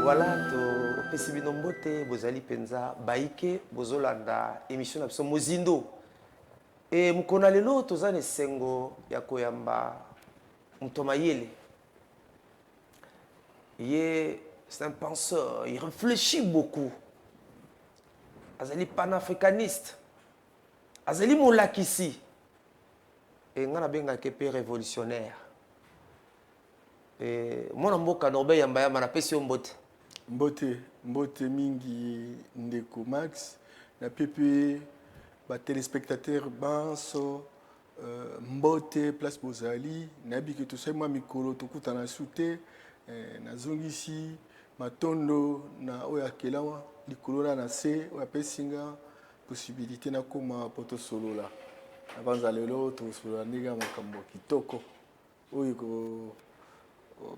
Voilà, to pesibino mbote bozali penza baike bozolanda émission na biso Mozindo. Et mukona lelo tozane sengo ya koyamba Mtomayele. C'est un penseur, il réfléchit beaucoup. Azali panafricaniste. Azali molakisi. Et ngana benga kepe révolutionnaire. Et mon mboka Norbert Yambaya manapesi mbote. Mbote mingi ndeko Max na pepe ba téléspectateurs banso mbote place bozali nabi ke to sai mwa mikolo tokuta na sute na zongisi matondo na oya kelawa likolo na se oya pesinga possibilité na koma poto solola avanza lelo to solola ndiga makambo kitoko oyo ko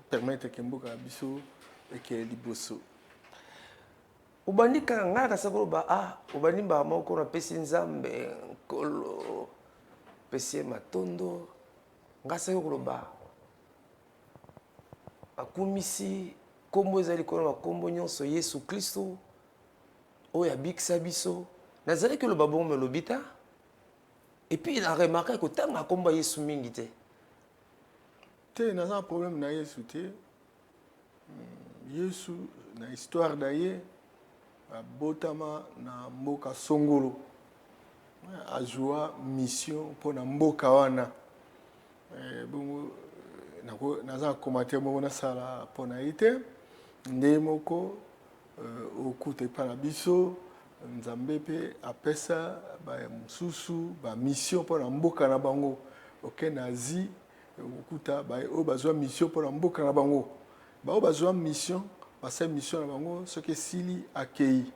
permettre que mboka biso eke liboso ubandika ngaka sakoloba ubandimba moko na pesi nzambe kolo pesi matondo ngasa yokoloba akumisi kombo ezali kono makombo nyonso Yesu Kristo oyo abikisa biso nazali ke loba bongo melobita et puis il a remarqué que tanga komba Yesu mingi te naza un problème na Yesu te Yesu na histoire d'aye abotama na mboka songolo azwa mission pour na mboka wana bongo naza commentaire bongo na sala pour na ite nde moko okuta epa na biso nzambe pe apesa ba mususu ba mission pour na mboka na bango okende Asie okuta ba o bazwa mission pour na mboka na bango ba o bazwa mission basa mission na bango ce que sili accueilli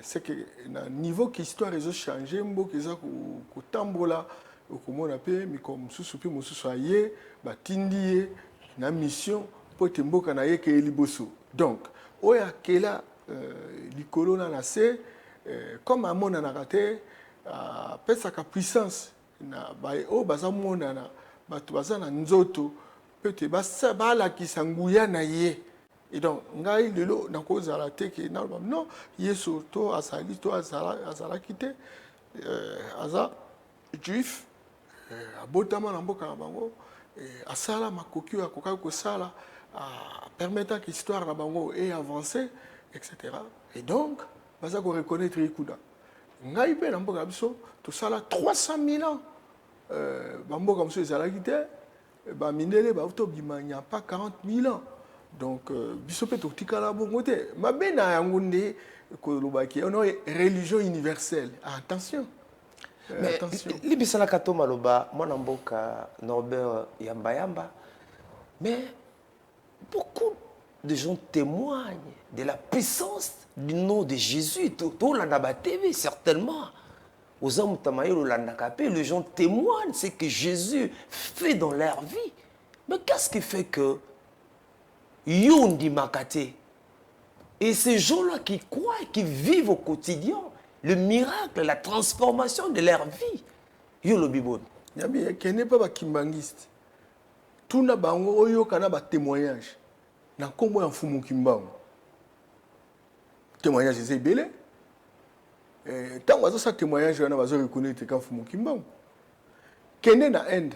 c'est que na niveau que histoire ezo changer mboka eza ko tambola okomona pe mikom susu pe mususu aye batindi ye na mission po te mboka na ye ke liboso donc oya kela likolo na se comme amona na raté pesa ka puissance na ba o baza mona na bato baza na nzoto peut-être basa bala kisanguya na ye et donc ngai lelo na koza la teke na non yeso to asali to azala kité aza juif abotama na mboka na bango asala makoki ya koka ko sala permettant que l'histoire na bango ait avancé etc. Et donc baza ko reconnaître ikuda ngai pe na mboka biso to sala 300 000 ans bamboka mso ezala kité ba mindele ba to bimanya pas 40 000 ans. Donc biso pe totikala bongo te mabe na yango nde ko lobaki on a religion universelle attention mais libisala kato maloba mwana mboka Norbert Yamba mais beaucoup de gens témoignent de la puissance du nom de Jésus to landa ba TV certainement aux hommes Mtomayele landa kapé les gens témoignent ce que Jésus fait dans leur vie mais qu'est-ce qui fait que Yondi Makate. Et ces gens-là qui croient, qui vivent au quotidien, le miracle, la transformation de leur vie. Yo lo bibon. Yabi, qui n'est pas kimbangiste. Tout na bango oyo kana ba témoignage. Na kombo ya fumu kimbango. Témoignage c'est belé. Tant wazo sa témoignage na bazo reconnaître ka fumu kimbango. Kene na end.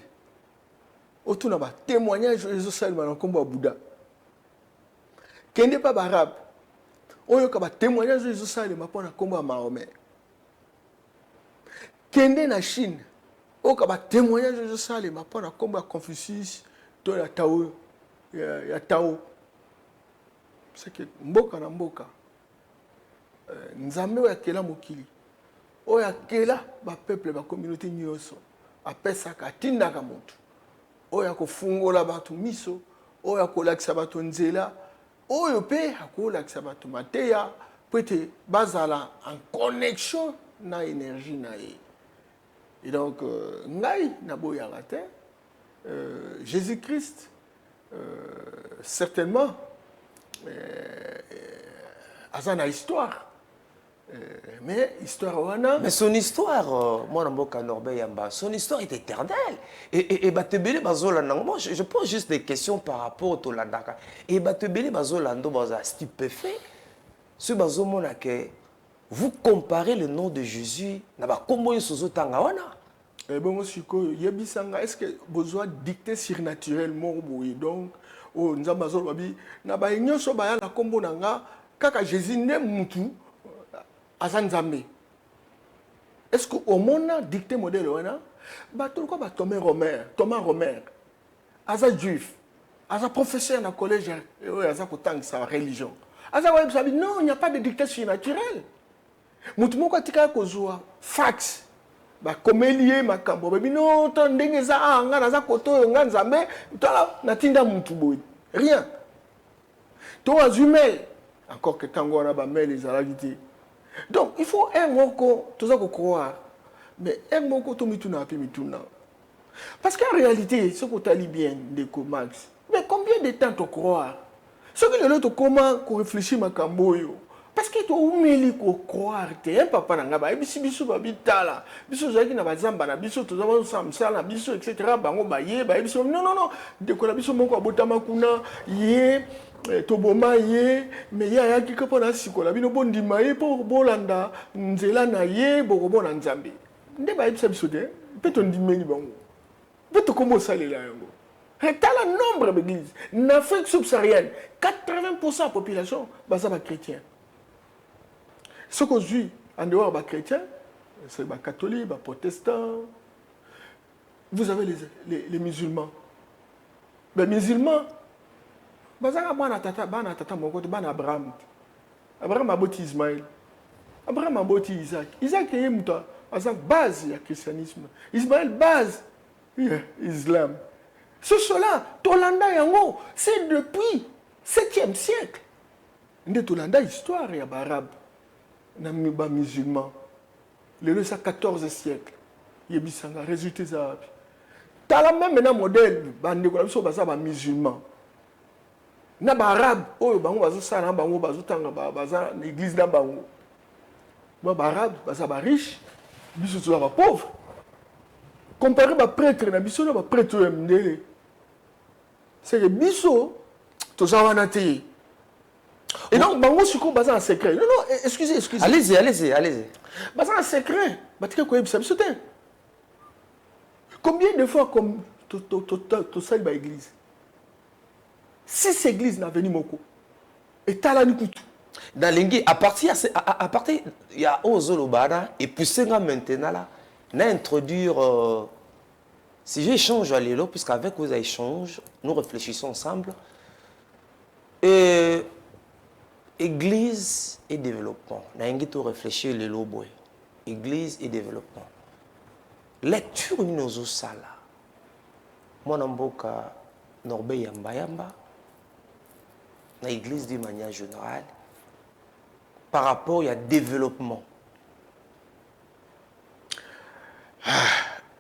Otu na ba témoignage ezo salma na kombo ya Bouddha. Kende pas arabe oyo ka ba témoignage ezo salema pona kombo ya Mahomet kende na Chine oyo ka ba témoignage ezo salema pona kombo ya Confucius to ya Tao ya Tao c'est que mboka na mboka nzambe oyo akela mokili oyo akela ba peuple ba communauté nyonso apesaka atindaka motu oyo akofungola bato miso oyo akolakisa bato nzela oyo pe akolakisa bato mateya peut-être bazala en connexion na énergie na ye et donc ngai na boyaka te Jésus-Christ certainement aza na histoire Mais histoire wana. Mais son histoire, moi Namboka Norbert Yamba, son histoire est éternelle. Et Batebele Bazolanda, moi je pose juste des questions par rapport au Tolandaka. Et Batebele Bazolanda, Baza stupéfait. Ce Bazomona que vous comparez le nom de Jésus, Naba Kombo Yosozo Tangawana. Et bon, est-ce que besoin dicté surnaturellement donc oh nzambazo babi na ba nyonso ba ya na kombo nanga kaka Jésus ne mutu azanzambe. Est-ce que au monde dicté modèle wana ba to ko ba Thomas Romer aza juif aza professeur na collège aza kotanga sa religion aza wa sabi non il n'y a pas de dicté surnaturel mutu moko atika kozwa fax ba komelie makambo bebi non to ndenge za anga na za koto nga nzambe tala natinda mutu boy rien to azume encore que tango na ba mail les alagité donc il faut un moko to za ko croire mais un moko to mituna api mituna parce qu'en réalité ce que tu as bien de Max mais combien de temps to croire ce que le to comment ko réfléchir makambo yo parce que tu as croire que un papa n'a pas biso babitala biso zaki na bazamba na biso to zaba samsala na biso etc. bango baye ba biso non de ko la biso moko abotama kuna ye toboma ye mais ya yaki ko pona sikola bino bondima ye po bolanda nzela na ye bokobona nzambe nde ba biso biso te peto ndimeli bango peto komo salela yango retala nombre d'églises en Afrique subsaharienne 80% de la population baza ba chrétien. Ce qu'on vit en dehors des chrétiens, c'est les catholiques, les protestants. Vous avez les musulmans. Les musulmans, Abraham. Abraham a bâti Ismaël. Abraham a bâti Isaac. Isaac est une base du christianisme. Ismaël, base de l'islam. Cela, Tolanda Yango, c'est depuis le 7e siècle. De Tolanda, histoire, il y a arabe. Namiba musulman. Le 14e siècle. Yebisanga, résultat ça. T'as la même modèle, bande ko biso baza ba musulman. Na ba arabe, oyo bango bazo sala bango bazo tanga baza l'église na bango. Ba arabe, baza ba riche, biso to ba pauvre. Comparé ba prêtre na biso na ba prêtre mndele. C'est que biso to zawana te. Et donc, bango suko baza en secret. Non, excusez. Allez-y. Baza en secret. Batika ko yebisa biso te. Combien de fois comme to sali ba église? 6 églises na veni moko. Et talani kutu. Dans l'ingé, à partir il y a Ozolobana et puis c'est maintenant là, n'introduire si j'échange à l'élo puisqu'avec vos échanges, nous réfléchissons ensemble. Et Église et développement. Nous avons réfléchi le lobo. Église et développement. Lecture nous sala. Moi namboka Norbert Yamba na église d'une manière générale par rapport à développement.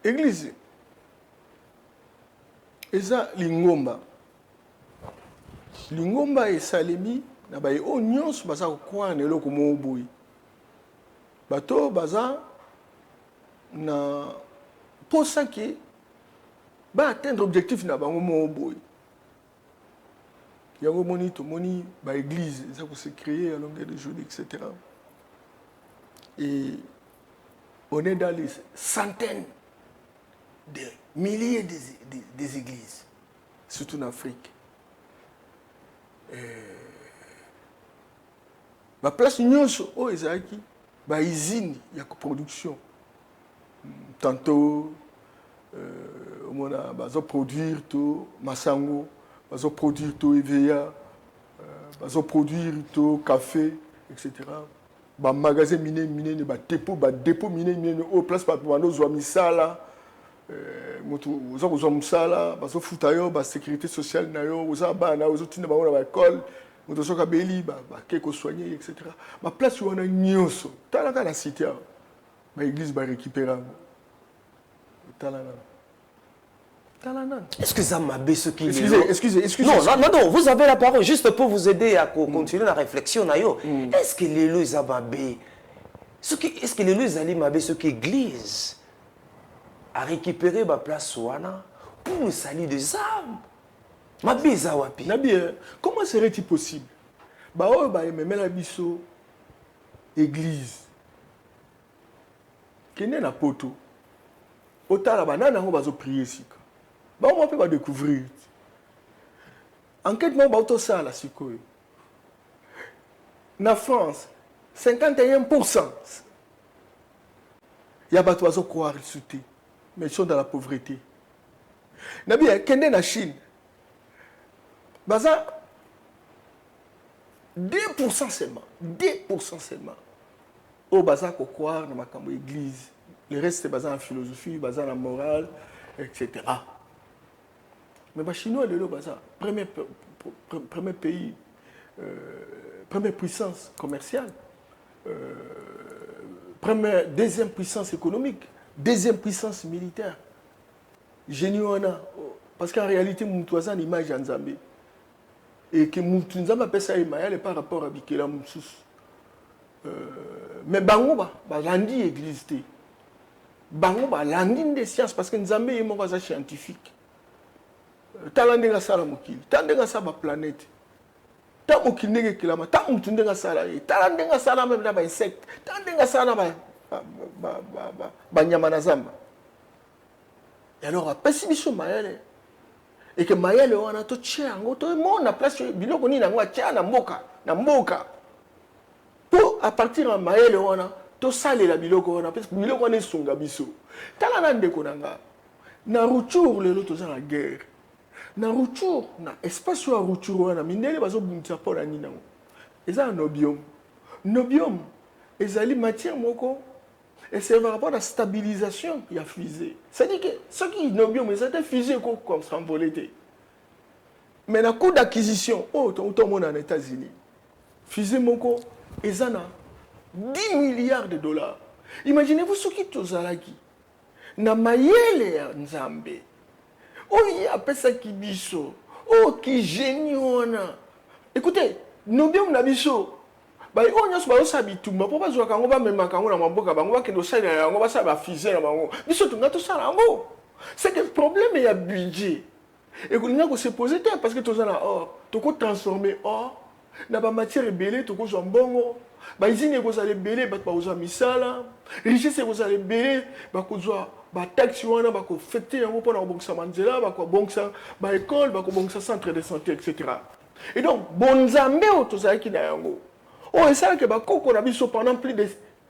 Église. Eza lingomba. Lingomba et salemi na ba o nyonso baza ko na eloko mo boyi bato baza na posa ki ba atteindre objectif na bango mo boyi yango moni ba église ça ko se créer à longueur de journée etc. Et on est dans les centaines de milliers des églises surtout en Afrique. La place nyonso o ezaki ba usine ya production tantôt on a bazo produire tout masango bazo produire tout EVA bazo produire tout café etc. ba magasin miné ba dépôt miné au place pa bando zo misala moto oza kozwa musala bazo futa yo ba sécurité sociale na yo oza bana ozo tinda bango na ba école moto soka beli ba keko soigner etc. Ma place wana nyonso talaka na cité ba église ba récupérer talana. Est-ce que ça m'a baissé qui Excusez. Non, vous avez la parole juste pour vous aider à continuer la réflexion. Est-ce que les lois Zababé Est-ce que les Zali Mabé, ce qu'Église a récupéré ma place Wana pour le salut des âmes? Mabé Zawapi. Nabi, comment serait-il possible? Bah, oh, bah, mais la biso église. Qui n'est pas poto. Ota la banane, on va se prier ici. Bah, on va découvrir. Enquête, on va tout ça là, c'est quoi? En France, 51%. Il y a des oiseaux qui sont mais ils sont dans la pauvreté. Nabi, Kende na Chine. Baza 2% seulement. 2% seulement. Au baza ko croire dans ma église. Le reste c'est basé en philosophie, basé en morale, etc. Mais les Chinois, le baza, premier pays, première puissance commerciale, deuxième puissance économique, deuxième puissance militaire. Géniona. Parce qu'en réalité, nous avons une image en Zambie. Et que nous avons appelé ça Imaël par rapport à Bikela Moussous. Mais Bangoba, l'andi église. Bangoba, l'andi des sciences, parce que nous avons une scientifique. Talandega sala mokili, talandega sala planète. Ta mokili nege kilama, ta mutundega sala, talandega sala même na ba insecte, talandega sala ba nyama na zamba. Et alors après si biso mayele et que mayele wana to tchango to mo na place biloko ni na ngwa tcha na mboka. Pour à partir de mayele wana to sale la biloko wana parce que biloko wana sunga biso. Tala na ndeko nanga. Na retour le loto za la guerre. Na retour na espace sur retour wana mindele bazo buntia pona ni nango. Eza nobium. Nobium ezali matière moko et c'est par rapport à la stabilisation il y a fusée. C'est-à-dire que ce qui nobium c'était fusée comme s'envoler. Mais na coût d'acquisition tout le monde en États-Unis. Fusée moko ezana 10 milliards de dollars. Imaginez-vous ce qui tozalaki na mayele ya Nzambe. Oh, il y a ça qui biso. Oh, qui génie on a. Écoutez, nous bien on biso. Bah, on a ce sabitu. Mais pourquoi je quand on va même quand on a mon boca, on va que nous ça, on va ça va fiser là, on. Biso tout na tout ça là, on. C'est que le problème il y a budget. Et qu'on a que se poser parce que tout ça là, oh, tu peux transformer or, na ba matière belé, tu peux jambongo. Bah, ici ne vous allez belé, bah, pas aux misala. Richesse vous allez belé, bah, que ba taxi wana ba ko fêter yango pona bongsa manzela ba ko bongsa ba école ba ko bongsa centre de santé etc. Et donc bonzambe otozaki na yango o ça que ba koko na biso pendant plus de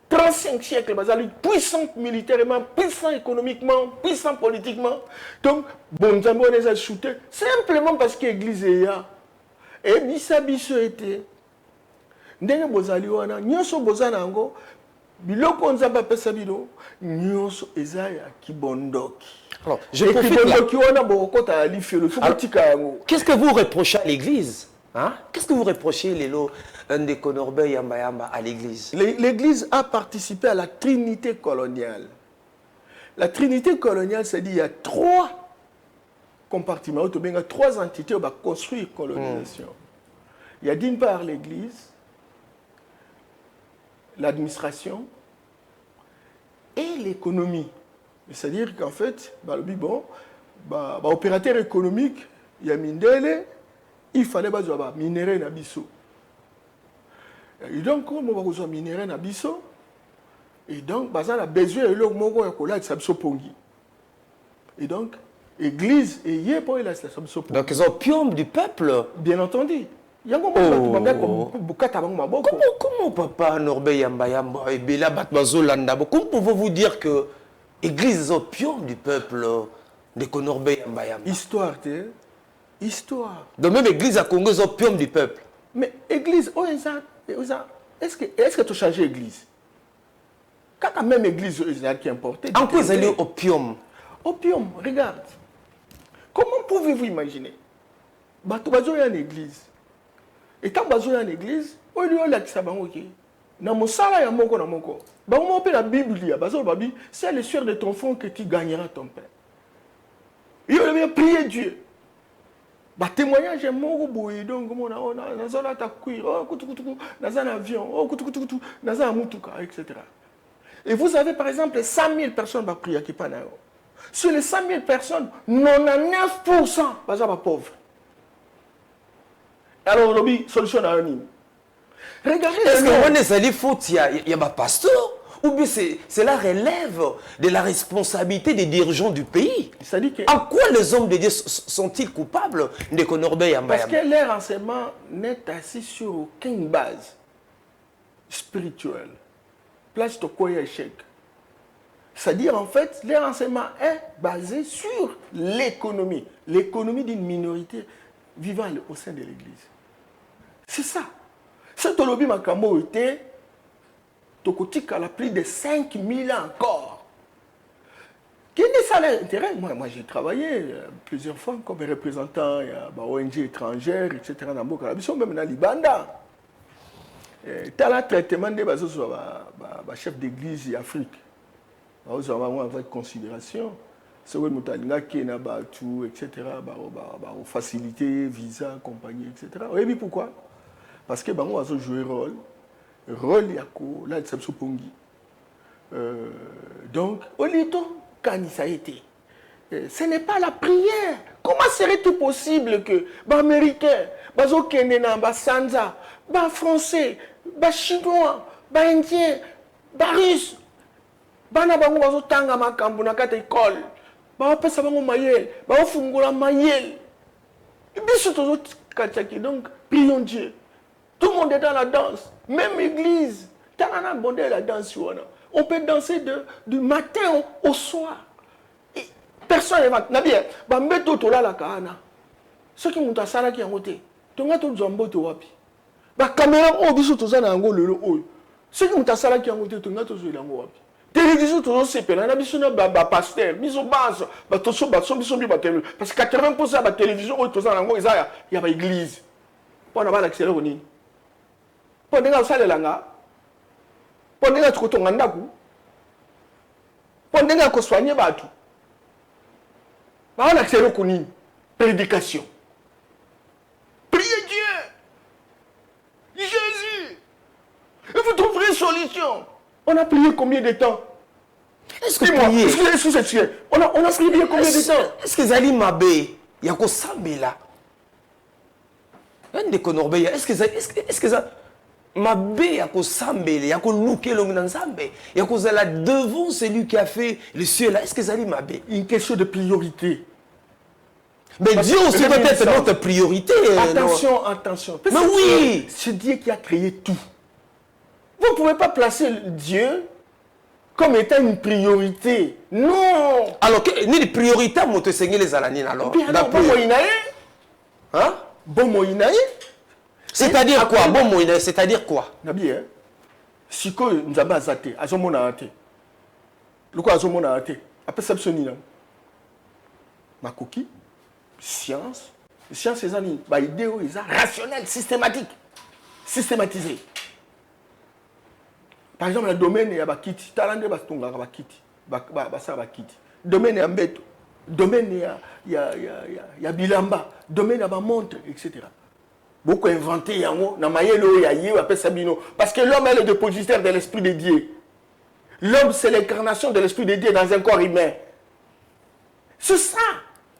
35 siècles bazali puissant militairement, puissant économiquement, puissant politiquement. Donc bonzambe on les a shooté simplement parce que l'église est là. Et bisa biso était ndenge bozali wana nyoso bozana yango biloko nzamba pesa bilo nyonso ezaya kibondoki. Alors, je profite qu'est-ce que vous reprochez à l'église? Hein? Qu'est-ce que vous reprochez Lélo Ndekonorbe Yamba Yamba à l'église? L'église a participé à la trinité coloniale. La trinité coloniale, c'est-à-dire il y a 3 compartiments, il y a 3 entités qui ont construit la colonisation. Il y a d'une part l'église, l'administration et l'économie. C'est-à-dire qu'en fait, bon, opérateur économique, il y a Mindele, il fallait minérer na biso. Et donc, comme on va minérer na biso, et donc, on a besoin de l'eau pongi. Et donc, l'église est hier pour la pongi. Donc, ils ont opium du peuple. Bien entendu. Comment papa Norbe Yamba Yamba et Bela Batmazolanda, comment pouvez-vous dire que l'église est opium du peuple de Konorbe Yamba Yamba? Histoire. Donc même l'église à Congo est opium du peuple. Mais l'église, est-ce que tu as changé l'église? Quand même l'église qui est importée. En quoi c'est opium? Opium, regarde. Comment pouvez-vous imaginer? Tu vas une église. Et quand tu vas une église, on lui a dit que dans mon salaire, il y a mon corps. La Bible, c'est le sueur de ton fond que tu gagneras ton pain. Il va prier Dieu. Bah témoignage est mort boy donc on a na ta cuir oh kutukutu na un avion oh kutukutu na un mutuka etc. Et vous avez par exemple 100 000 personnes qui prier qui pas. Sur les 100 000 personnes, 99% sont pauvres. Alors, lobby, solution anonyme. Regardez. Est-ce que on est allé faute, il y a un pasteur? Ou bien c'est la relève de la responsabilité des dirigeants du pays? En quoi les hommes de Dieu sont-ils coupables de Konorbe Yamba? Parce que leur enseignement n'est assis sur aucune base spirituelle. Place de quoi échec. C'est-à-dire, en fait, leur enseignement est basé sur l'économie. L'économie d'une minorité vivant au sein de l'Église. C'est ça. Cet lobby Makamo était Tokotika a plus de 5000 ans encore. Quel est ça l'intérêt? Moi j'ai travaillé plusieurs fois comme représentant de ONG étrangères, etc. Dans le même dans Libanda. T'as le traitement des chefs d'église d'Afrique. Vous avez une considération. C'est que nous avons tout, etc. Facilité, visa, compagnie, etc. Vous savez pourquoi? Parce que nous avons joué rôle. Rôle yako, là, c'est ce pongi. Donc, au lieu quand ça a été, ce n'est pas la prière. Comment serait-il possible que les Américains, les Okénéens, les Sanza, les Français, les Chinois, les Indiens, les Russes, bana bango bazotanga makambo na kata école bapesa bango mayel bafungola mayel biso tozokatiaki donc prions Dieu, tout le monde est dans la danse, même église tana bondé la danse on peut danser du matin au soir et personne ne va na bien bambeto tolala kana ceux qui montent à sala qui en côté tonga to zombo to wapi ba caméra o biso tozana ngo lelo oyo ceux qui montent à sala qui en côté tonga to zo lango wapi. Télévision, tout c'est pénal. On a besoin de pasteur, mise au base, parce que 80% de la télévision, il y a l'église. Pour ne pas l'accélérer. Pour ne pas faire langa. Pour ne pas faire ton andaku. Pour ne pas soigner batu. Pour ne pas accélérer prédication. Priez Dieu. Jésus. Et vous trouverez une solution. On a prié combien de temps? Est-ce que prier? On a prié combien de temps? Est-ce que Zali Mabé, il y a quoi Sambela? Un de Konorbeya, est-ce que ça Mabé, il y a quoi Sambela, il y a quoi Louké Longnanzambe, il y a quoi Zala devant celui qui a fait le ciel là? Est-ce que Zali Mabé? Une question de priorité. Mais Dieu aussi doit être notre priorité. Attention, attention. Mais oui! C'est Dieu qui a créé tout. Vous ne pouvez pas placer Dieu comme étant une priorité. Non. Alors, ni de priorité à monter Seigneur les Alanines alors. Bon Moïnaï. Hein? Bon Moïnaï. C'est-à-dire quoi? Bon Moïnaï, c'est-à-dire quoi? Nabi, hein? Si quoi nous avons azaté, azomona até. Le quoi azomona até? Après ça, c'est nina. Ma coquille, science. Science, c'est une idée rationnelle, systématique. Systématisée. Par exemple, le domaine est à Bakiti. Talande bastonga à Bakiti. Basa Bakiti. Domaine est à Mbeto. Domaine est à Bilamba. Domaine est à Montre, etc. Beaucoup inventé yango na mayelo ya yi appelle Sabino parce que l'homme est le dépositaire de l'esprit de Dieu. L'homme c'est l'incarnation de l'esprit de Dieu dans un corps humain. C'est ça.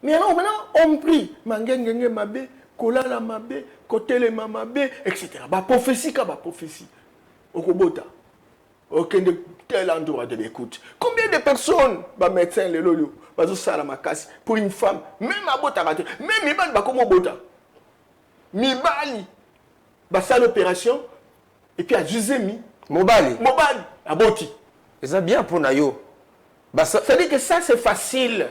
Mais alors maintenant on prie mangengenge mabe, kolala mabe, kotele mabe, etc. Ba prophétie ka ba prophétie. Okobota. Aucun de tel endroit de l'écoute. Combien de personnes, médecins, les lolo, pour une femme, même à Bota, même Mibali, comme Bota. Mibali, ça l'opération, et puis à Juzemi, Mobali, à Boti. C'est bien pour Nayo. C'est-à-dire que ça, c'est facile.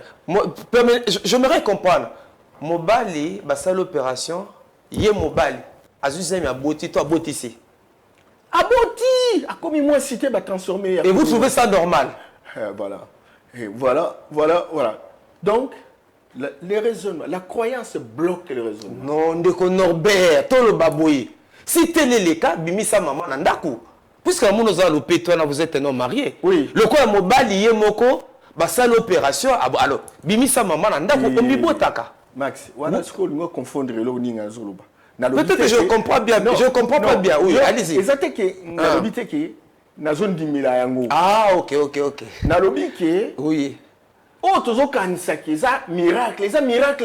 J'aimerais comprendre. Mobali, ça l'opération, il y a Mobali, à Juzemi, à Boti, toi, à Boti ici. Aboti, a comme moi cité va transformer. Et vous trouvez ça normal? Voilà. Et voilà. Donc, les raisonnements, la croyance bloque les raisonnements. Non, ndeko Norbert, tout le baboué. Si tel est le cas, bimisa maman nandaku. Puisque nous avons le vous êtes un homme marié. Oui. Le quoi mobali yé moko, ça l'opération, alors bimisa maman nandaku, on bibotaka. Max, on a ce qu'on doit confondre le ninga zoluba. Peut-être que je comprends bien, je comprends pas bien. Oui, allez-y. Exactement que na lobité que na zone dimila yango. Ah, OK. Na lobi que oui. Oh, tozo kanisa que ça miracle,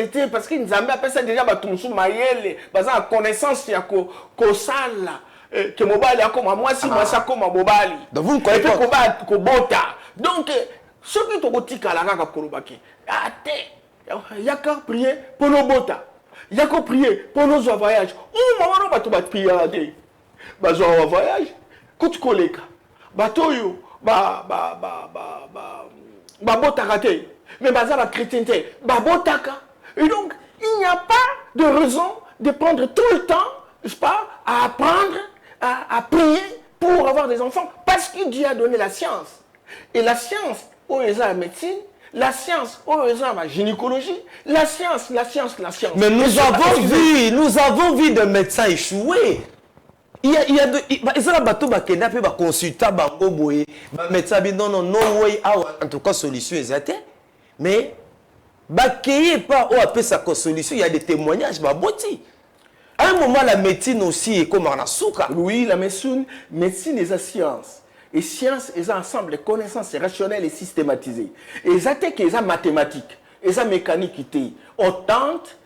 était parce que Nzambe appelle ça déjà batumsu mayele, baza connaissance ya ko sala que mobali akoma moi si moi ça comme mobali. Donc vous ne croyez pas ko bota. Donc ce qui to kotika la kaka kolobaki. Ate yaka prier pour nos bota. Yaka prier pour nos voyages. Oh maman no bato bat prier ade. Bazo voyage. Kuti koleka. Batoyo ba botaka te, mais baza la chrétienté, botaka. Et donc, il n'y a pas de raison de prendre tout le temps, n'est-ce pas, à apprendre, à prier pour avoir des enfants, parce que Dieu a donné la science. Et la science, où est la médecine, la science, où est la gynécologie, la science. Mais nous avons vu des médecins échouer. Il y a des bateaux qui ont consulté les médecins, non, en tout cas, solution est mais il pas sa solution, il y a des témoignages. À un moment, la médecine aussi est comme en souka. Oui, la médecine est la science. Et science est un ensemble de connaissances rationnelles et systématisées. Et ça, c'est la mathématique, et la mécanique. On tente,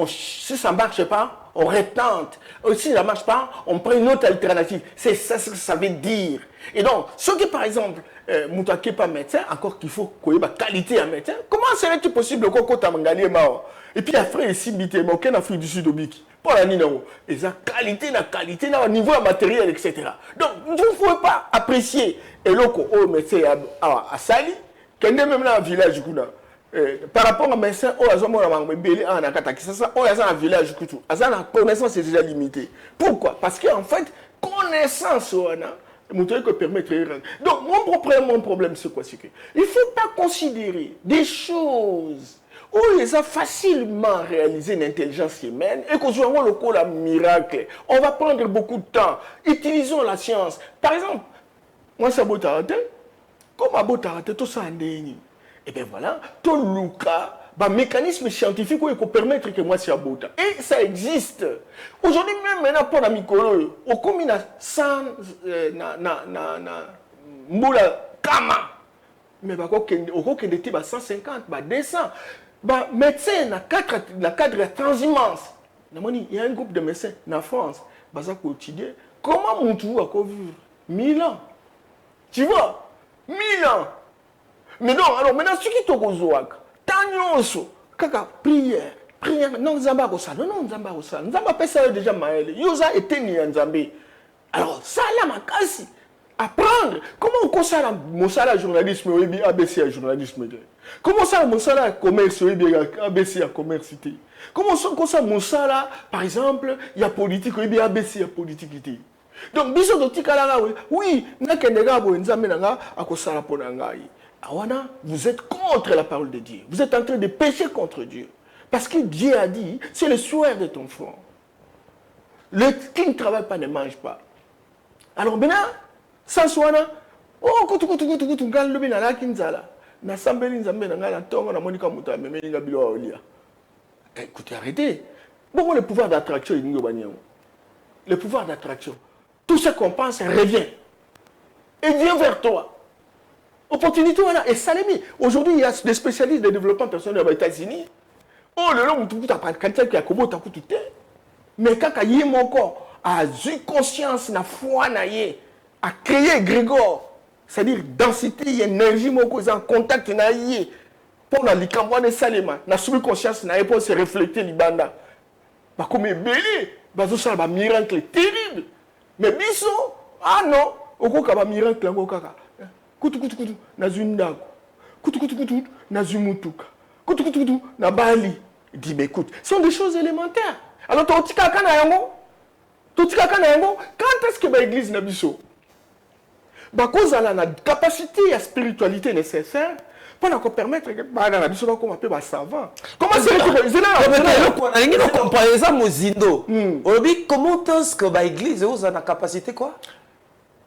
si ça ne marche pas, on retente. Si ça ne marche pas, on prend une autre alternative. C'est ça ce que ça veut dire. Et donc, ce qui, par exemple, Moutaki pas médecin, encore qu'il faut qu'il y ait qualité à médecin, comment serait-il possible qu'on ait un mort? Et puis après, ici, il y a aucun Afrique du Sud au Biki. Pour la Nino. Et ça, qualité, au niveau matériel, etc. Donc, vous ne pouvez pas apprécier. Et là, au médecin à Sali, qu'il y a même dans un village, par rapport à médecin, un village, la connaissance est déjà limitée. Pourquoi? Parce qu'en fait, connaissance, que permettre. Donc, mon problème, c'est quoi? Il ne faut pas considérer des choses où ils ont facilement réalisé une intelligence humaine et qu'on soit le coup la miracle. On va prendre beaucoup de temps. Utilisons la science. Par exemple, moi, c'est beau t'arrêter. Comment beau t'arrêter? Tout ça en déni. Et bien voilà, tout le cas, un mécanisme scientifique qui peut permettre que moi c'est abota. Et ça existe. Aujourd'hui même maintenant pour la micro, au commune sans moula kama. Mais au cours de 150, 200. Médecin na cadre de transhumance. Il y a un groupe de médecins en France, basa quotidien. Comment mon tour a vivre 1000 ans? Tu vois, 1000 ans. Mais non, alors maintenant, ce qui est au Gozoak, Tanyoso, Kaka, prière, non, Nzamba Rosa, non, Nzamba Rosa, Nzamba Pesa déjà Maël, Yosa était ni Nzambé. Alors, ça là, ma casse, apprendre, comment on conseille mon salaire journalisme, ou bien ABC à journalisme, comment ça, mon salaire commerce, ou bien ABC à commerce, comment ça, mon salaire, par exemple, il y a politique, ou bien ABC à politique. Donc, biso de Tikala, oui, n'a qu'un dégât, ou Nzambé Nanga, à Kosala Ponangaï. Awana, vous êtes contre la parole de Dieu. Vous êtes en train de pécher contre Dieu. Parce que Dieu a dit, c'est le soir de ton front. Qui ne travaille pas ne mange pas. Alors maintenant, sans soana, oh, écoutez, arrêtez. Bon, le pouvoir d'attraction, le pouvoir d'attraction, tout ce qu'on pense revient. Et vient vers toi. Opportunité, voilà. Et ça l'est mis. Aujourd'hui, il y a des spécialistes de développement personnel aux États-Unis. Oh, le long, tout à quelqu'un qui a commis tout tout. Mais quand il y a mon corps, a eu conscience, na foi, a créé Grégor. C'est-à-dire, densité, énergie, mon corps, en contact, na yé. Pour la likamwa de Salema, na sous conscience, na pour se refléter libanda. Bah, comme belé, bah, ça va miracle terrible. Mais biso, ah non, au coup, va miracle, au kaka. Kutu na zundako kutu na zumutuka kutu na bali. Il dit mais écoute, ce sont des choses élémentaires. Alors totika kana yango quand est-ce que l'église na biso cause elle a la capacité et la spiritualité nécessaire pour nous permettre que na biso ba comme peu ba savant. Comment c'est que comparer ça mozindo comment est-ce que l'église a la capacité quoi?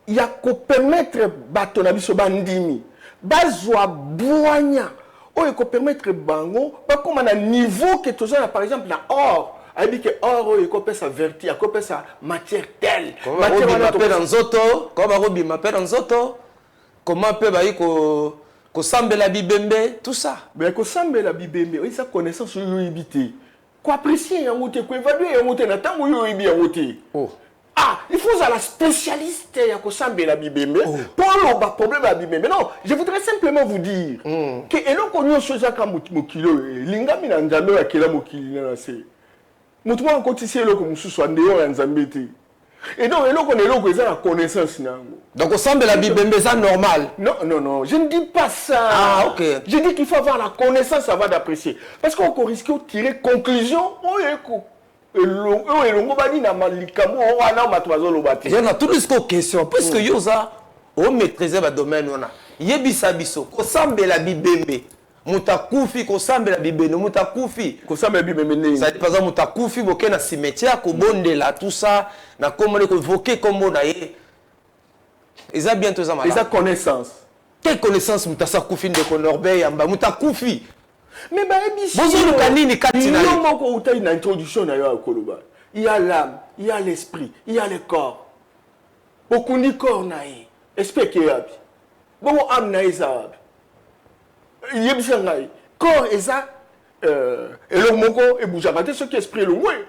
Il y a qu'à permettre bato na biso bandimi bazwa boanya oyo ko permettre bango ba comme un niveau que tous par exemple na or a dit que or oyo ko pesa verti ko pesa matière telle matière on appelle dans zoto comme Robi m'appelle dans zoto comment peut ba ko sambela bibembe tout ça mais ko sambela bibembe oui ça connaissance yo yibité ko apprécier yango te ko évaluer yango te na tango yo yibi yango te oh. Ah, il faut la spécialiste ya ko sambela bibembe pour le problème à bibembe. Non, je voudrais simplement vous dire que eloko nyonso zaka mokilo lingami na nzambe ya kela mokili na se. Mutu mwa nkotisi eloko mususu andeyo ya nzambe te. Et donc eloko na eloko eza la connaissance nango. Donc sambela bibembe ça normal. Non, non, non, je ne dis pas ça. Ah, OK. Je dis qu'il faut avoir la connaissance avant d'apprécier parce qu'on risque de tirer conclusion oyeko. Elongo bani na malikamu wana matwazo lobati. Il y a tout ce question parce que yoza on maîtriser ba domaine wana. Yebisa biso ko sambela bibembe. Mutakufi ko sambela bibembe mutakufi. Ko sambela bibembe ne. Ça par exemple mutakufi boke na cimetière ko bondela tout ça na comment ko voker comme na ye. Eza bientôt ça malade. Eza connaissance. Quelle connaissance mutasa kufi ndeko Norbert yamba mutakufi. Mais bah, une introduction il y a l'âme, il y a l'esprit, il y a le corps. Beaucoup de corps naï, esprit qui est bon âme naï ça. Il y a bien naï, corps et ça, et le moko et bouge à ce qui esprit le ouais.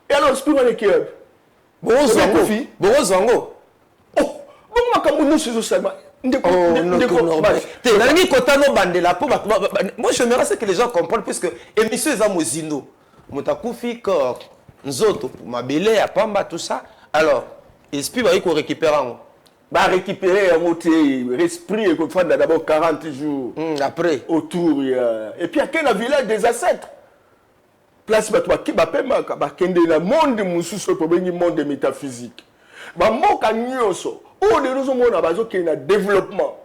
Et alors esprit on est qui est bon zango. Oh, bon ma comme nous c'est seulement. Moi, je me rends que les gens comprennent puisque émission est Mozino. Moutakufi, corps, Nzoto, Mabele, Apamba, tout ça. Alors, l'esprit va récupérer. Va récupérer un mot, l'esprit et qu'on fait d'abord 40 jours. Après. Autour. Et puis, il y a quel village des ancêtres. Place, il y a le monde de monde métaphysique. Il y a un oh, les raisons mon abazo qui est un développement.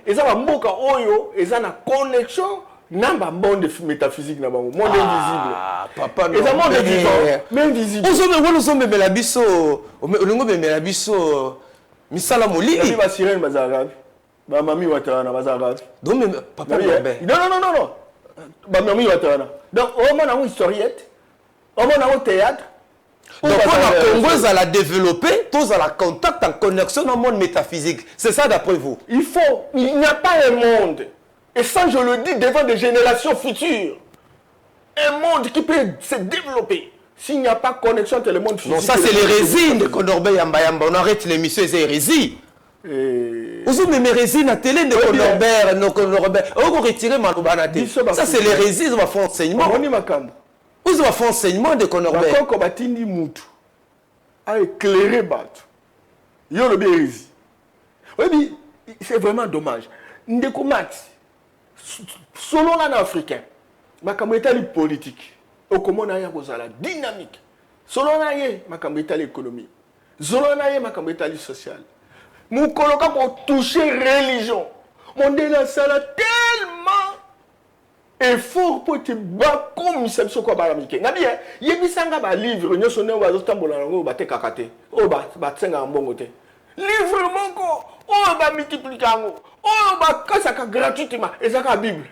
Et ça va mboka oyo, et ça na connexion namba monde métaphysique na bango, monde invisible. Ah, papa non. Et ça monde vivant, mais invisible. Nous sommes bemela biso, olingo bemela biso misala molili. Ba sirène bazarabe. Ba mami watana bazarabe. Donc papa non. Non. Ba mami watana. Donc au moins une historiette. Au moins un théâtre. Donc, on a Congo à la développer, tous à la contact, en connexion dans le monde métaphysique. C'est ça d'après vous? Il n'y a pas un monde, et ça je le dis devant des générations futures, un monde qui peut se développer s'il n'y a pas de connexion entre le monde physique. Non, ça c'est l'hérésie de Konorbe Yamba Yamba. On arrête l'émission, c'est hérésie. Vous avez mes hérésie na télé de Konorbe. On va retirer Maloba. Ça c'est l'hérésie, on va faire enseignement. Vous avez fait enseignement de Konorbe. Quand Batindi Moutou a éclairé Batou, il y a le bérési. Oui, c'est vraiment dommage. Ndeko Max, selon l'an africain, ma caméra politique, au comment on a la dynamique. Selon ma caméra économie. Selon ma caméra sociale. Mon coloca pour toucher religion. Mon délai ça tellement effort pour te battre comme ça se quoi baramike na bien yebisanga ba livre nyoso ne wa zotambola ngo ba te kakate o ba tsenga mbongo te livre moko o ba multiplier ngo o ba kasaka gratuitement ezaka bible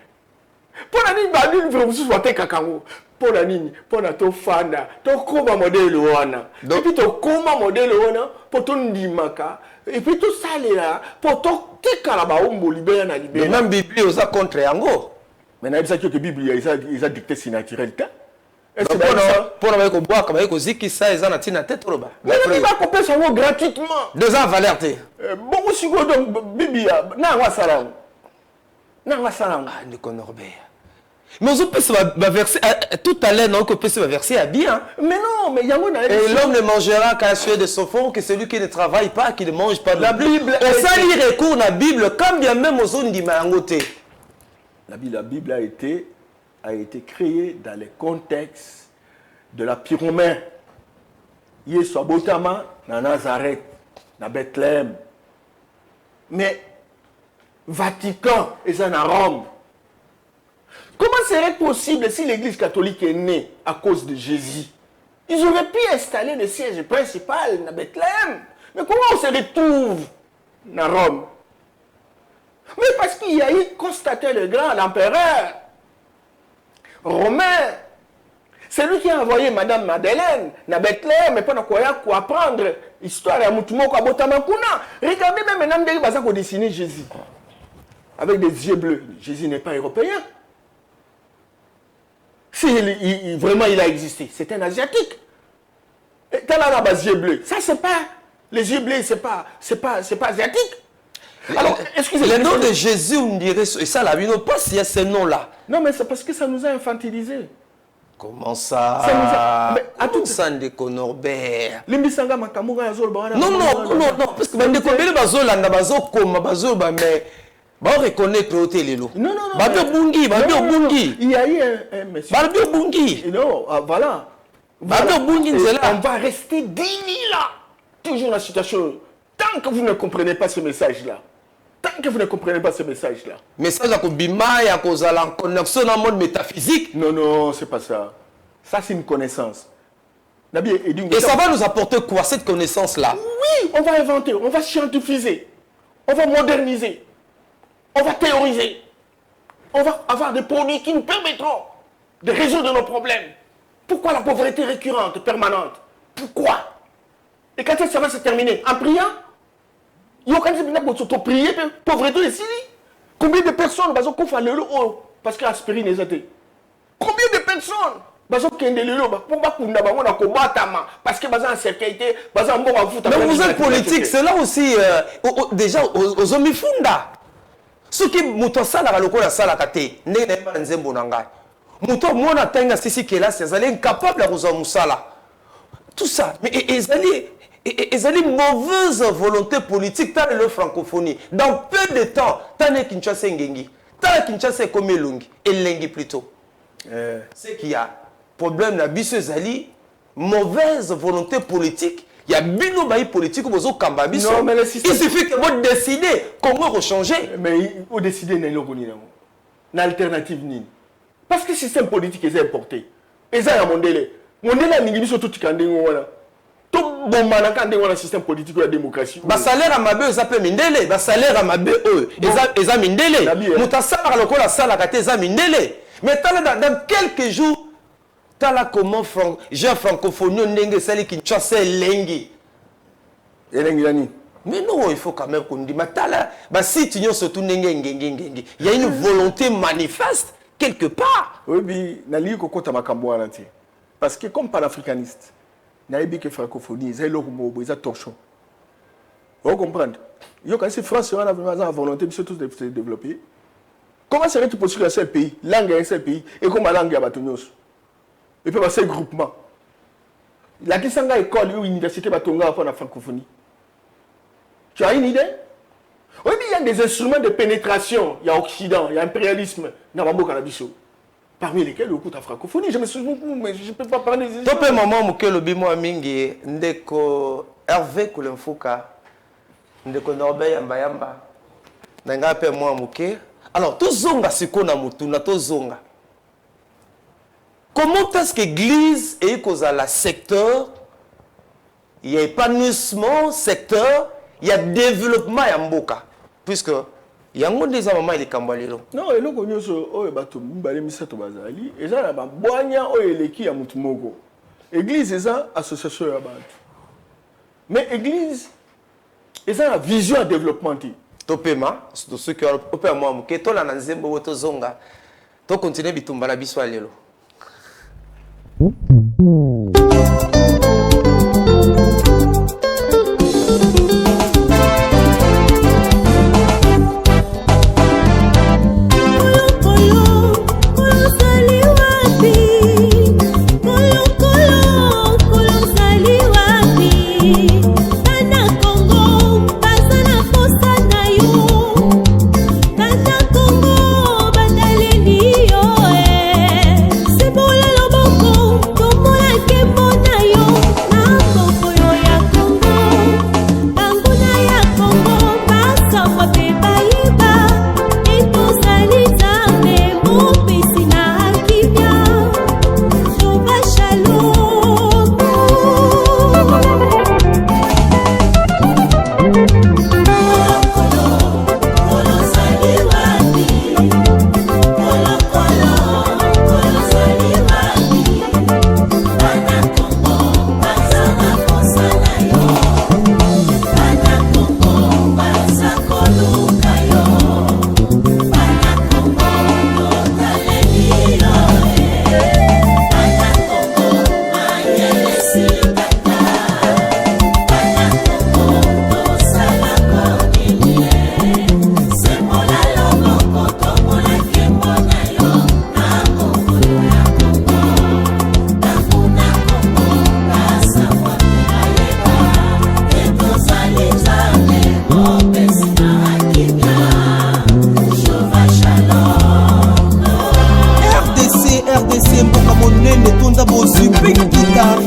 pour la nini ba livre musu wa te kakango pour la nini pour na to fanda to koma modèle wana et puis to koma modèle wana pour to ndimaka et puis tout ça là pour to tikala ba ombo libérer na libérer même bible oza contre yango. Mais il y a que la Bible, ils ont dicté si naturel. Est-ce que pour nous boire comme avec Oziki ça ils ont tina tête roba. Mais il va couper ça gratuitement. 2 ans valeur te. Bon si go donc Bible na wa salam. Na wa salam. Ah ni Konorbe. Mais on peut se verser tout à l'heure non que peut se verser à bien. Mais non, mais yango na. Et l'homme ne mangera qu'à suer de son fond que celui qui ne travaille pas qui ne mange pas de la Bible. Et ça lire recours la Bible quand bien même aux zones di mangote. La Bible a été créée dans le contexte de la Pyromain. Il soit Botama, dans Nazareth, dans Bethléem. Mais Vatican et ça dans Rome. Comment serait possible si l'Église catholique est née à cause de Jésus? Ils auraient pu installer le siège principal dans Bethléem. Mais comment on se retrouve dans Rome? Mais parce qu'il y a eu constaté le grand, l'empereur romain. C'est lui qui a envoyé Madame Madeleine à Bethléem, mais pendant quoi apprendre l'histoire de Moutoumoko à Botamakuna. Regardez même maintenant, il va dessiner Jésus. Avec des yeux bleus. Jésus n'est pas européen. Si vraiment il a existé, c'est un asiatique. Et quand on a des yeux bleus, ça c'est pas. Les yeux bleus, c'est pas asiatique. Alors, excusez-moi. Le nom de Jésus, on dirait, et ça, la vie, non pas s'il y a ce nom-là. Non, mais c'est parce que ça nous a infantilisés. Comment ça? Ça nous a... Mais à tout ça, Ndeko Norbert. Les Misanga Makamura, Yazol, non, parce que Ndeko Bele, Bazolanda, Bazokoma, Bazoba, mais. Bah, on reconnaît que l'hôtel est là. Non, non, non. Babio Bungi, Babio Bungi. Il y a eu un monsieur. Babio Bungi. Non, voilà. Babio Bungi, c'est là. On va rester déni là. Toujours la situation. Tant que vous ne comprenez pas ce message-là. Tant que vous ne comprenez pas ce message-là. Message à Kobima et à Kozala en connexion dans le monde métaphysique. Non, non, c'est pas ça. Ça, c'est une connaissance. Et ça va nous apporter quoi, cette connaissance-là? Oui, on va inventer, on va scientifiser, on va moderniser, on va théoriser. On va avoir des produits qui nous permettront de résoudre nos problèmes. Pourquoi la pauvreté récurrente, permanente? Pourquoi? Et quand ça va se terminer? En priant? Il y a quand prier, pauvreté ici. Combien de personnes vont faire le lot parce que l'aspirine est zété? Combien de personnes vont faire le lot parce que en sécurité, mais vous êtes politique, c'est là aussi déjà aux hommes funda. Ce qui mouton ça la lokola ça la kate, n'est pas nzembo nanga. Mouton mona tenga sisi que là, c'est incapable à resoudre musala. Tout ça, mais ils ont une mauvaise volonté politique dans la francophonie. Dans peu de temps, tant que Kinshasa Ngengi, tant que Kinshasa comme Elungi, Elengi plutôt. C'est qu'il y a problème na biso ezali mauvaise volonté politique. Il y a bino baï politique où vous kamba biso. Non, mais le système... Il suffit que vous décidez comment rechanger. Mais vous décidez n'a une alternative ni. Parce que le système politique est importé. Et ça, il y a mon délai. Mon délai, il y a tout le tout bon le système politique de la démocratie. Ba salaire à mabe ça peut mindele, ba salaire à mabe eux, eza mindele. Mutasa par le la sala kate eza mindele. Mais dans quelques jours, tala comment j'ai francophonie ndenge sali Kinshasa lengi. Elengi nani? Mais non, il faut quand même qu'on dise matala ba si tu n'y surtout ndenge ngenge. Il y a une volonté manifeste quelque part. Oui, mais nali ko kota makambo wana ti. Parce que comme panafricaniste, naïbi que francophonie, ils ont le torchon. Vous comprenez? Quand c'est France, on a vraiment la volonté de se développer. Comment serait-il possible que c'est un pays, langue est un seul pays, et comme la langue est à Batonios? Et puis, c'est un groupement. La question de l'école ou l'université Batonga pour la francophonie. Tu as une idée? Oui, mais il y a des instruments de pénétration. Il y a Occident, il y a impérialisme. Parmi lesquels le coup de la francophonie. Je me souviens, mais je ne peux pas parler des instruments. Topé maman muke lobimo amingi ndeko Hervé Kulemfuka ndeko Norbert Yamba nanga pe moi muke. Alors tout zonga siko na mutuna to zonga. Comment est-ce que l'église est cause la secteur, il y a épanouissement secteur, il y a développement ya mboka puisque yango ndeza mama ile kambalelo. Non, eloko nyoso oyo bato mbale misato bazali, eza na babwanya oyo eleki ya mutu moko. Église eza association ya bato. Mais église eza na vision ya développement ti. Topema, ceux qui ont opé moi muke tola na nzembo to zonga. To continuer bitumba la biso lelo. Que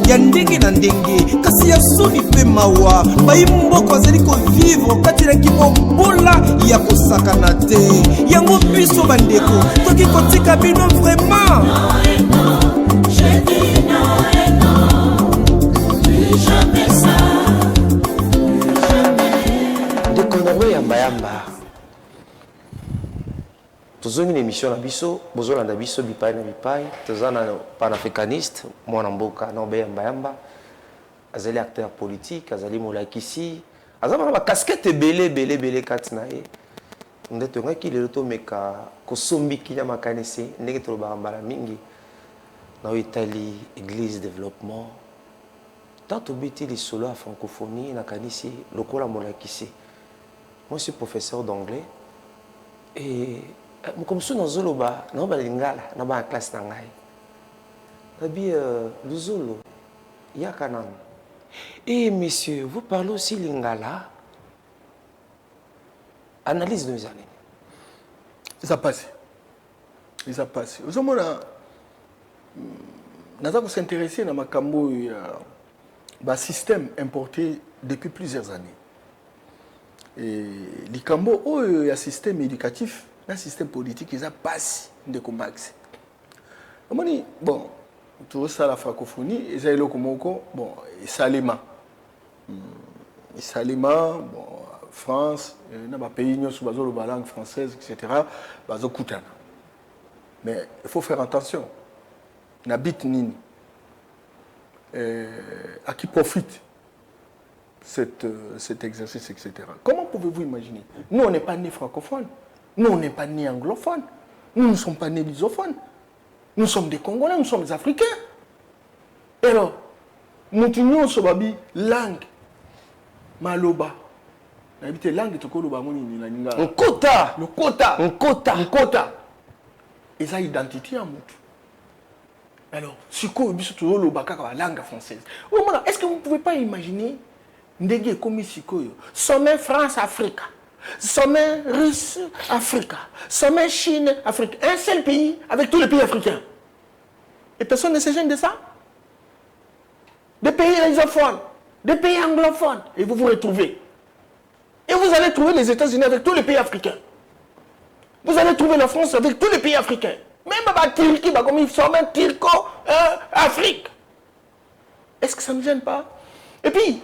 ya ndenge na ndenge kasi ya soni mpe mawa bayimboko azali kovivre kati na kimombola ya kosakana te yango biso bandeko toki kotika bino vraiment Ndeko yamba yamba tozongi na émission na biso bozolanda biso bipai na bipai toza na panafricaniste mwana mboka Norbert yamba yamba azali acteur politique azali molakisi azali na ba casquette belé kati na ye nde tongaki lelo tomeka kosombiki ya makanisi ndenge tolobaka mbala mingi na oyo etali église développement tant tobeti lisolo ya francophonie nakanisi lokola molakisi. Moi, je suis professeur d'anglais et comme ça, nous avons en classe Luzolo, Yakanan. Et monsieur, vous parlez aussi lingala? Analyse nos années. Ça passe. Ça passe. Vous savez, nous avons s'intéresser à un système importé depuis plusieurs années. Et likambo il y a système éducatif un système politique ils a passé de combax bon tout ça la francophonie ils a lokomoko bon salima bon France na ba pays nyonso bazo la langue française etc. bazo kutana mais il faut faire attention na bit nini à qui profite cet exercice, etc. Comment pouvez-vous imaginer? Nous, on n'est pas nés francophones. Nous, on n'est pas nés anglophones. Nous ne sommes pas nés lusophones. Nous sommes des Congolais, nous sommes des Africains. Et alors, nous tenions sur la langue maloba. Nous avons langue de koloba un quota. Le quota. Un quota. Un quota. Et ça, identité en moutou. Alors, si vous avez la langue française, est-ce que vous ne pouvez pas imaginer ndege comme sikoyo sommet France Afrique sommet Russe Afrique sommet Chine Afrique un seul pays avec tous les pays africains et personne ne se gêne de ça des pays lusophones des pays anglophones et vous vous retrouvez et vous allez trouver les États-Unis avec tous les pays africains vous allez trouver la France avec tous les pays africains même la Turquie comme ils sont même Turco Afrique est-ce que ça ne gêne pas et puis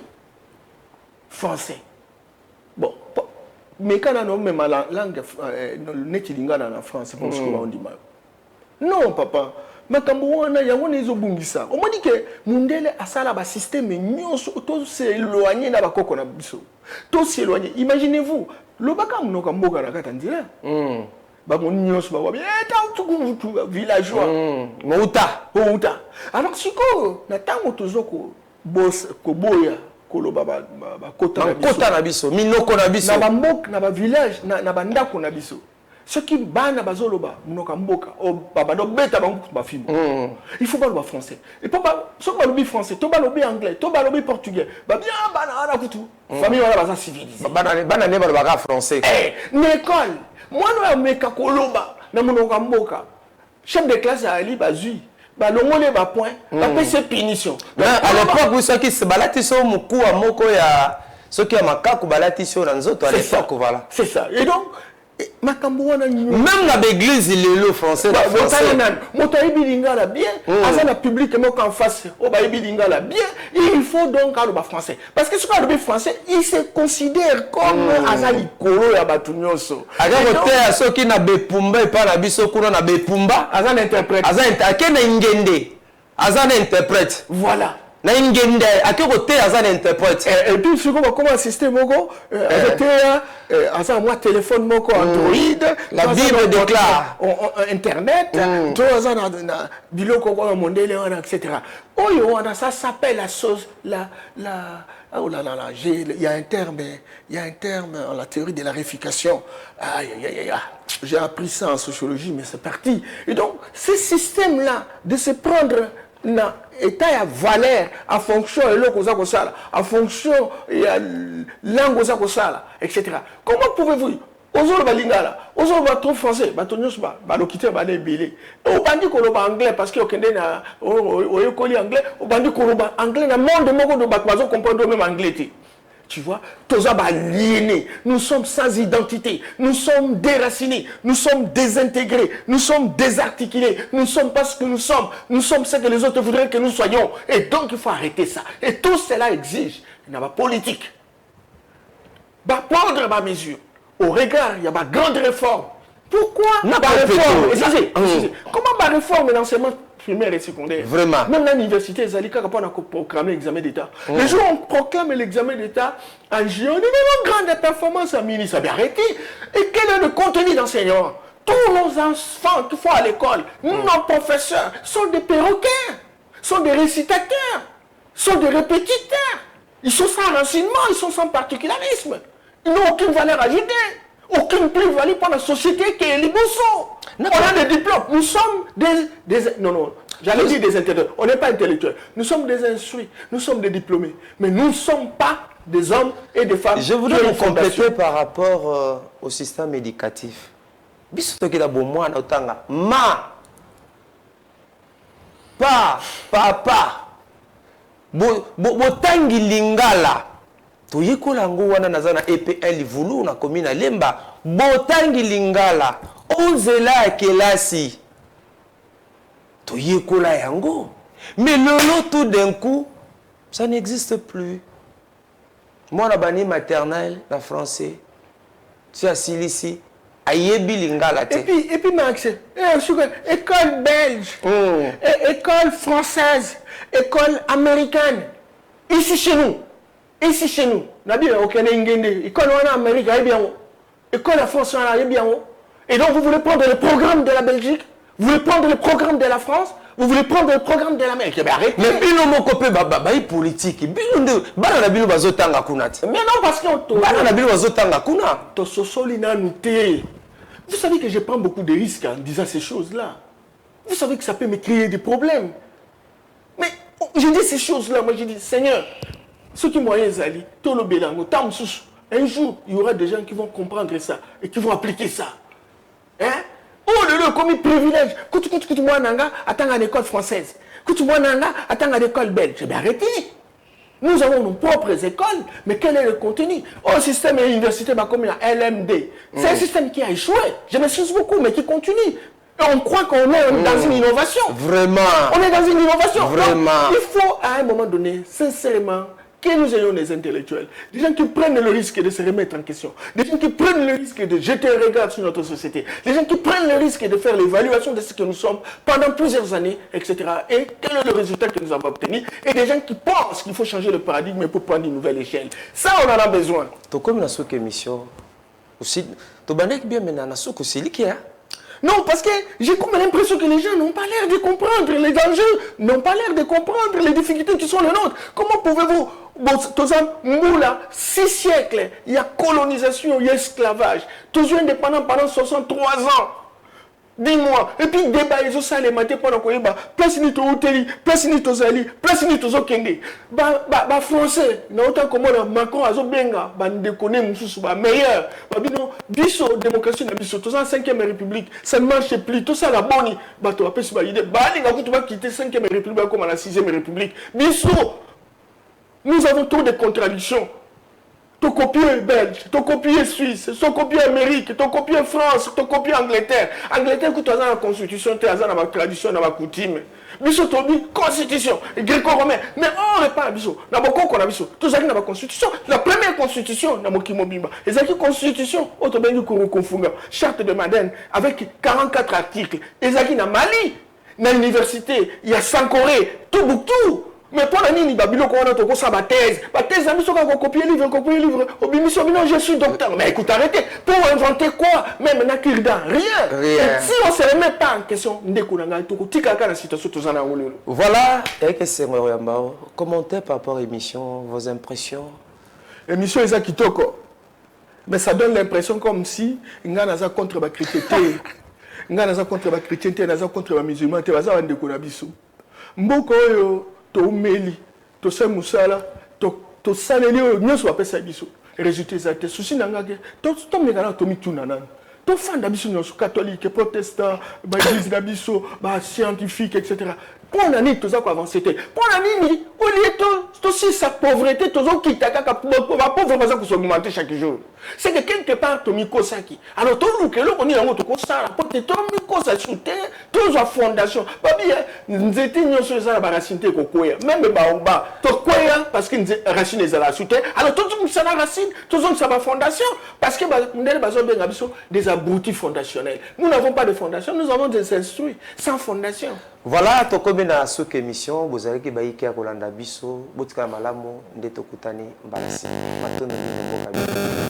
français. Bon, mais quand on a la langue en France, c'est on dit mal. Non, papa. Mais quand on a ça, on m'a dit que Mundele a ça là, système, tout s'éloigner dans la coco na biso. Tout s'éloigner. Imaginez-vous, le baka mnoka mboka na katandira. Ba mon nyos ba wa bien tout villageois. Mouta. Alors si ko na tango tozoko boss ko boya kota na biso minoko na biso na mbok na ba village na bandako na biso ceux qui bana bazoloba mnoka mboka o baba do beta bango ba fimo il faut parler français et pas so ba lobi français to ba lobi anglais to ba lobi portugais ba bien bana na kutu famille wala baza civilisé bana ne ba loba français l'école moi no meka koloba na mnoka mboka chef de classe ali bazui balongole ba point ba pese punition à l'époque où ceux qui se balati so muku wa moko ya ceux qui amakaku balati so na nzoto à l'époque voilà c'est ça et donc makambo wana même na l'église lelo français la français moto ibilinga la bien asa na public moko en face o ba ibilinga la bien il faut donc aloba français parce que ce qu'on aloba français il se considère comme asa likolo ya batu nyonso aga kotea ceux qui na bepumba et pas na biso kuna na bepumba asa na interprète asa akena ngende asa na interprète voilà na ngende akote asa na interprète et puis ce qu'on va comment assister moko asa moi téléphone moko Android la Bible déclare internet to asa na biloko ko mondele wana etc. Oyo wana ça s'appelle la sauce oh là là il y a un terme en la théorie de la réification. J'ai appris ça en sociologie mais c'est parti. Et donc ce système là de se prendre na état ya valeur en fonction de l'eau qu'on a en fonction de langue qu'on a etc. Comment pouvez-vous Ozolo balingala, ozolo ba trop français, ba tonyo ba, ba lokite ba lebele. O bandi ko lo ba anglais parce que o kende na o yokoli anglais, o bandi ko lo ba anglais na monde moko do ba kwazo comprendre même anglais. Tu vois, toza ba aliénés, nous sommes sans identité, nous sommes déracinés, nous sommes désintégrés, nous sommes désarticulés, nous ne sommes pas ce que nous sommes ce que les autres voudraient que nous soyons. Et donc il faut arrêter ça. Et tout cela exige une politique. Va prendre ma mesure. Au regard, il y a ma grande réforme. Pourquoi ma réforme? Comment ma réforme l'enseignement primaire et secondaire? Vraiment. Même dans l'université, les Alika on a proclamé l'examen d'État. Les jours on proclame l'examen d'État en juin, on a une grande performance en ministre. Ça bien arrêté. Et quel est le contenu d'enseignement? Tous nos enfants qui font à l'école, nos professeurs, sont des perroquets, sont des récitateurs, sont des répétiteurs. Ils sont sans renseignement, ils sont sans particularisme. Ils n'ont aucune valeur ajoutée, aucune plus-value pour la société qui est les bousseaux. On a des diplômes. Nous sommes non, j'allais dire des intellectuels. On n'est pas intellectuels. Nous sommes des instruits, nous sommes des diplômés. Mais nous ne sommes pas des hommes et des femmes. Je voudrais vous compléter par rapport au système éducatif. Bisotoki la bomwa na otanga. Ma. Pa. Papa. Botangi lingala. Toyekola ngo wana nazana EPL vulu na komina lemba. Botangi lingala. Onzela ya kelasi. Toyekola yango. Mais lolo tout d'un coup, ça n'existe plus. Moi na bani maternelle na français. Tu as ici. Ayebi lingala te. Et puis Max, école belge, école française, école américaine. Ici chez nous, nabi aucun ingénieur, école en Amérique, école en France, et donc vous voulez prendre le programme de la Belgique, vous voulez prendre le programme de la France, vous voulez prendre le programme de l'Amérique. Mais bino moko pe baba politique, bino nde bana na bino bazotanga kuna te. Mais non parce que bana na bino bazotanga kuna. To sosolina nuté. Vous savez que je prends beaucoup de risques en disant ces choses-là. Vous savez que ça peut me créer des problèmes. Mais je dis ces choses-là, moi je dis, Seigneur, ceux qui moyens zali, tolo belango, un jour, il y aura des gens qui vont comprendre ça et qui vont appliquer ça. Hein? Oh, le commis privilège. Quand moi nanga, attends à l'école française. Quand moi nanga, attends à l'école belge. J'ai bien arrêté. Nous avons nos propres écoles, mais quel est le contenu? Oh, le système et l'université, comme il LMD. C'est un système qui a échoué. Je m'excuse beaucoup, mais qui continue. Et on croit qu'on est dans une innovation. Vraiment. On est dans une innovation. Vraiment. Donc, il faut, à un moment donné, sincèrement, que nous ayons des intellectuels, des gens qui prennent le risque de se remettre en question, des gens qui prennent le risque de jeter un regard sur notre société, des gens qui prennent le risque de faire l'évaluation de ce que nous sommes pendant plusieurs années, etc. Et quel est le résultat que nous avons obtenu, et des gens qui pensent qu'il faut changer le paradigme pour prendre une nouvelle échelle. Ça, on en a besoin. Comme dans cette émission, aussi, tu as bien maintenant, non, parce que j'ai comme l'impression que les gens n'ont pas l'air de comprendre les enjeux, n'ont pas l'air de comprendre les difficultés qui sont les nôtres. Comment pouvez-vous, moula, 6 siècles, il y a colonisation, il y a esclavage, toujours indépendant pendant 63 ans. Dis-moi, et puis débat, ils ont ça les matins pendant qu'on y va, place ni to hôteli, place ni to zali, place ni to zokenge. Français, na autant comme on a Macron a zobenga, déconner moussous, meilleur. Bino, biso, démocratie na biso, tous en 5e République, ça ne marche plus, tout ça la bonne, tu vas pas se valider. Tu vas quitter 5e République comme à la 6e République. Biso, nous avons trop de contradictions. Ton copier belge, ton copier suisse, ton copier Amérique, ton copier France, ton copier Angleterre. Angleterre, tu as la constitution, tu as la tradition, la coutume. Biso tobi constitution, gréco-romain. Mais on n'est pas biso. Na boko qu'on a biso. Tout ça qui n'a pas constitution. La première constitution, na mokimo bimba. Et ça qui constitution, autobengi kuru konfunga. Charte de Madeleine avec 44 articles. Et ça qui na Mali, na université, il y a Sankoré, Toubouctou. Mais pour la nini, babilo qu'on a toko ça ma thèse. Ma thèse, ça me sont copier livre. Au bimission, non, je suis docteur. Mais écoute, arrêtez. Pour inventer quoi? Même na kirdan, rien. Et si on ne se remet pas en question, voilà, et que c'est commentaire par rapport à l'émission, vos impressions. L'émission est à Kitoko. Mais ça donne l'impression comme si il y a un contre la chrétienté. Il y a un contre la chrétienté, il y a un contre la musulmane, il y a un décourabiso. Mboko yo. To meli, to se musala, to saleli, nous soit appelé ça biso. résultat exact souci nangake to mekana to mituna nani to fanda biso nyonso catholique protestant ba église na biso ba scientifique etc. Pour nani toza ko avancer te pour nani au lieu to si sa pauvreté tozo kitaka ka pauvre baza ko augmenter chaque jour c'est que quelque part to mikosaki alors to lukelo ko ni yango to ko sala po te to mikosa soute to za fondation ba bien nzete nyonso za ba racine te ko koya même ba to koya parce que racine za la soute alors to ça la racine to zo ça ba fondation parce que ba ndele bazo benga biso des abrutis fondationnels nous n'avons pas de fondation nous avons des instruits sans fondation. Voilà, tokomi na souk émission, bozalaki baiki ya kolanda biso, botika malamu nde tokutani mbalasi. Matono ni mboka.